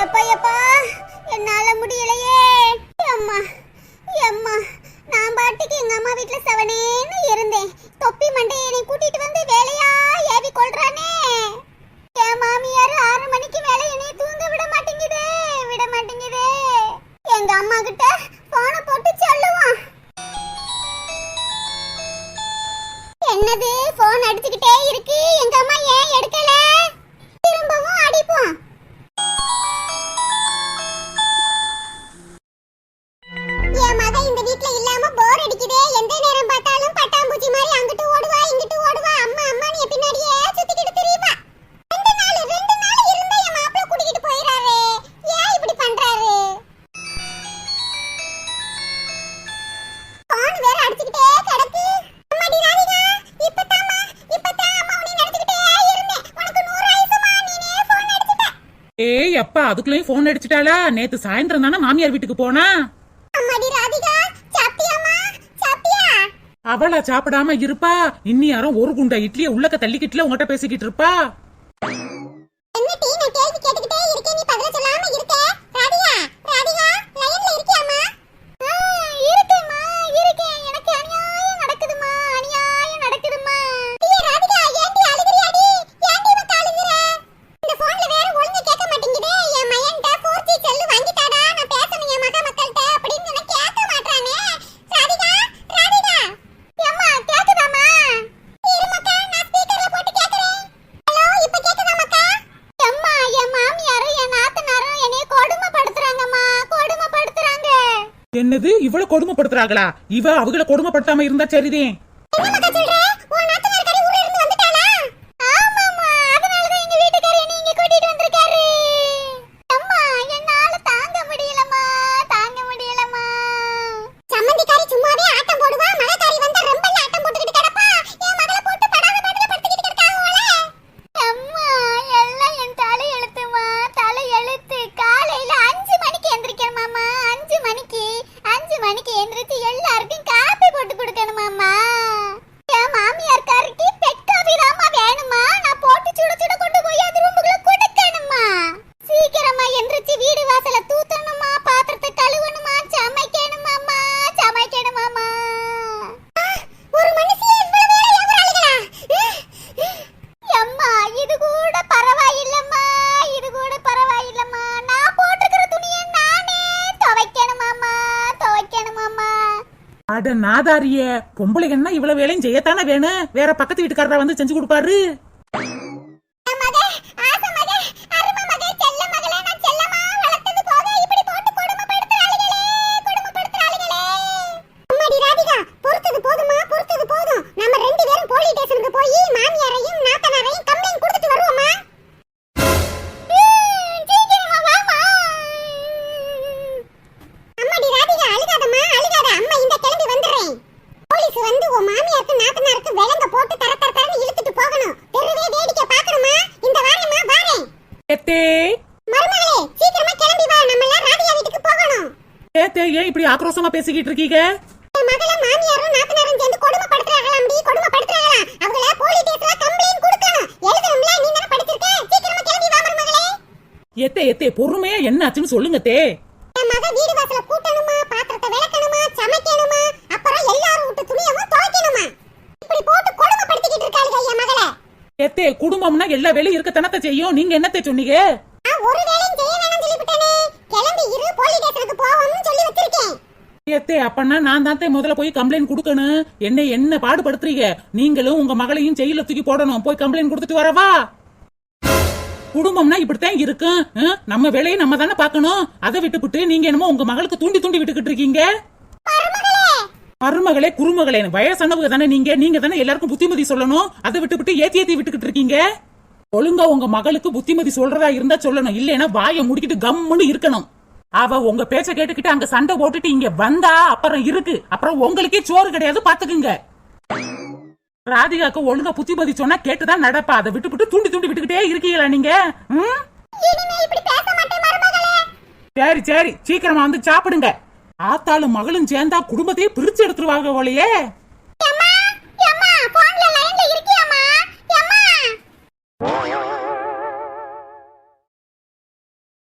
எப்பா எப்பா என்னால முடியலையே. அம்மா அம்மா நான் பாட்டுக்கு எங்க அம்மா வீட்டுல செவனேன்னு இருந்தேன். தொப்பி மண்டையை என்னை கூட்டிட்டு வந்து வேலையா ஏவி கொள்றானே. என் மாமியார் 6 மணிக்கு மேல என்னை தூங்க விட மாட்டேங்குதே. எங்க அம்மா கிட்ட போன போட்டு சொல்லுவான். என்னது போன் அடிச்சுக்கிட்டே இருக்கு, எங்க அம்மா ஏன் எடுக்கல? திரும்பவும் அடிப்போம். என் மக இந்த வீட்ல இல்லாம போர் அடிக்குதே. எந்த நேரம் பார்த்தாலும் பட்டாம்பூச்சி மாதிரி அங்கிட்டு ஓடுவா இங்கிட்டு ஓடுவா. அம்மா அம்மான்னு என் பின்னாடியே சுத்திக்கிட்டு திரிவா. 2 நாள் இருந்தா என் மாப்பிள்ளை கூட்டிக்கிட்டு போயிறாரு. ஏன் இப்படி பண்றாரு? போன் வேற அடிச்சுக்கிட்டே கிடக்கு. அம்மாடி ராதிகா, இப்பதான் அம்மா உன்னை நினைச்சுக்கிட்டே இருந்தேன். உனக்கு 100 ஆயுசுமா, நீனே போன் அடிச்சுட்ட. ஏய் அப்பா, அதுக்குள்ளேயும் போன் அடிச்சிட்டாளா? நேத்து சாயந்தரம் தானே மாமியார் வீட்டுக்கு போனா. அம்மாடி ராதிகா, சாப்பிட்டியாமா? சாப்பிட்டியா? அவளா சாப்பிடாம இருப்பா? இன்னி யாரும் ஒரு குண்டா இட்லியை உள்ளக்க தள்ளிக்கிட்டுல உங்ககிட்ட பேசிக்கிட்டு இருப்பா. என்ன டீ, நான் கேள்வி கேட்டுக்கிட்டே இருக்கேன், நீ பதில் சொல்லாம இருக்க. ராதிகா லைன்ல இருக்கியாமா? இருக்கேம்மா, இருக்கேன். எனக்கு அநியாயம் நடக்குதுமா. ஏய் ராதிகா, ஏன்டி அழுகுறியாடி? ஏன்டி இவ அழுகுற? இந்த போன்ல வேற ஒழுங்கா கேட்க மாட்டேங்குதே. என் மயன்ட்ட 4G செல்லு வாங்கிட்டாடா, நான் பேசணும் என் மக்கள்கிட்ட அப்படின்னு நான் கேட்க மாட்டானே. ராதிகா அம்மா கேக்குதாமா? இரு மக்கா, நான் ஸ்பீக்கர்ல போட்டு கேக்குறேன். ஹலோ, இப்ப கேக்குதா மக்கா? அம்மா, என் மாமியாரும் என் நாத்தனாரும் என்னைய கொடுமைப்படுத்துறாங்கம்மா. என்னது, இவ்வளவு கொடுமைப்படுத்துறாங்களா? இவ அவங்கள கொடுமைப்படுத்தாம இருந்தா சரிதேன். என்ன மக்கா சொல்ற? உன் நாத்தனார் கறி ஊர்ல இருந்து வந்துட்டாளா? ஆமாம்மா, அதனால தான் எங்க வீட்டுக்காரர் என்னை இங்க கூட்டிட்டு வந்திருக்காரு. அம்மா, என்னால தாங்க முடியலம்மா. சம்மந்திக்காரி சும்மாவே ஆட்டம் போடுவா, மலைக்காரி வந்தா ரொம்ப ஆட்டம் போட்டுக்கிட்டு கிடப்பா. என் மகளை போட்டு படாத பாட்டுல படுத்திக்கிட்டு கிடக்காங்களே. அம்மா, எல்லாம் என் தலையெழுத்துமா, தலையெழுத்து. காலையில 5 மணிக்கு எந்திரிக்கணுமாமா. 5 மணிக்கு எந்திரிச்சு எல்லாருக்கும் காப்பி போட்டு கொடுக்கணுமாமா. என் மாமியார்காருக்கு பெட் காபி தாமா வேணுமா. நான் போட்டு சுட சுட கொண்டு போய் அது ரூமுக்குள்ள கொடுக்கணுமா. சீக்கிரமா எந்திரிச்சு வீடு வாசல தூத்தணுமா, பாத்திரத்தை கழுவணுமா, சமைக்கணுமாமா. ஒரு மனுஷியே இவ்வளவு வேலை எவராளுகளா? அம்மா, இது கூட பரவாயில்லம்மா. நான் போட்டுக்கிற துணியை நானே துவைக்கணுமாமா. அட நாதாரிய, பொம்பளைங்கன்னா இவ்வளவு வேலையும் செய்யத்தானே வேணும். வேற பக்கத்து வீட்டுக்காரரா வந்து செஞ்சு கொடுப்பாரு. ஏன் இப்படி ஆக்ரோஷமா பேசிக்கிட்டு இருக்கீங்க? மகள மாமியாரும் நாத்தனாரும் சேர்ந்து கொடுமைப்படுத்துறாங்களாம்டி. அவங்கள போலீஸ் ஸ்டேஷன்ல கம்ப்ளைன்ட் கொடுக்கணும். எழுதணும்ல, நீ தான படிச்சிருக்க. சீக்கிரமா கிளம்பி வா மருமகளே. எத்தே பொறுமையா என்ன ஆச்சுன்னு சொல்லுங்க தே. என் மக வீடு வாசல கூட்டணுமா, பாத்திரத்தை விளக்கணுமா, சமைக்கணுமா, அப்புறம் எல்லாரும் விட்டு துணியவும் துவைக்கணுமா. இப்படி போட்டு கொடுமைப்படுத்திக்கிட்டு இருக்காளுங்க என் மகளே. குடும்பம்னா எல்லா வேலையும் இருக்கத்தானத்தை செய்யும். நீங்க என்னத்தை சொன்னீங்க? ஒரு வேலையும் செய்ய வேணாம்னு சொல்லிவிட்டேனே. கிளம்பி இரு, போலீஸ் ஸ்டேஷனுக்கு போவோம்னு சொல்லி வச்சிருக்கேன். அப்பன்னா நான் தான் முதல்ல போய் கம்ப்ளைண்ட் கொடுக்கணும். என்ன பாடுபடுத்துறீங்க? நீங்களும் உங்க மகளையும் ஜெயில தூக்கி போடணும். போய் கம்ப்ளைண்ட் கொடுத்துட்டு வரவா? குடும்பம்னா இப்படித்தான் இருக்கும். நம்ம வேலையை நம்ம தானே பாக்கணும். அதை விட்டுவிட்டு நீங்க என்னமோ உங்க மகளுக்கு தூண்டி விட்டுக்கிட்டு இருக்கீங்க. மருமகளே குருமகளே, வயசானவங்க தானே நீங்க தானே எல்லாருக்கும் புத்திமதி சொல்லணும். அதை விட்டுவிட்டு ஏத்தி விட்டுக்கிட்டு இருக்கீங்க. ஒழுங்கா உங்க மகளுக்கு புத்திமதி சொல்றதா இருந்தா சொல்லணும். இல்லைன்னா வாயை முடிக்கிட்டு கம்முன்னு இருக்கணும். அவ உங்க பேச்ச கேட்டுக்கிட்டு அங்க சண்டை போட்டுட்டு இங்க வந்தா அப்புறம் உங்களுக்கே சோறு கிடையாது, பாத்துக்குங்க. ராதிகாக்கு ஒழுங்கா புத்திமதி சொன்னா கேட்டுதான் நடப்பா. அதை விட்டுவிட்டு தூண்டி விட்டுக்கிட்டே இருக்கீங்களா நீங்க? சரி சீக்கிரமா வந்து சாப்பிடுங்க. ஆத்தாலும் மகளும் சேர்ந்தா குடும்பத்தையே பிரிச்சு எடுத்துருவாங்க போலயே.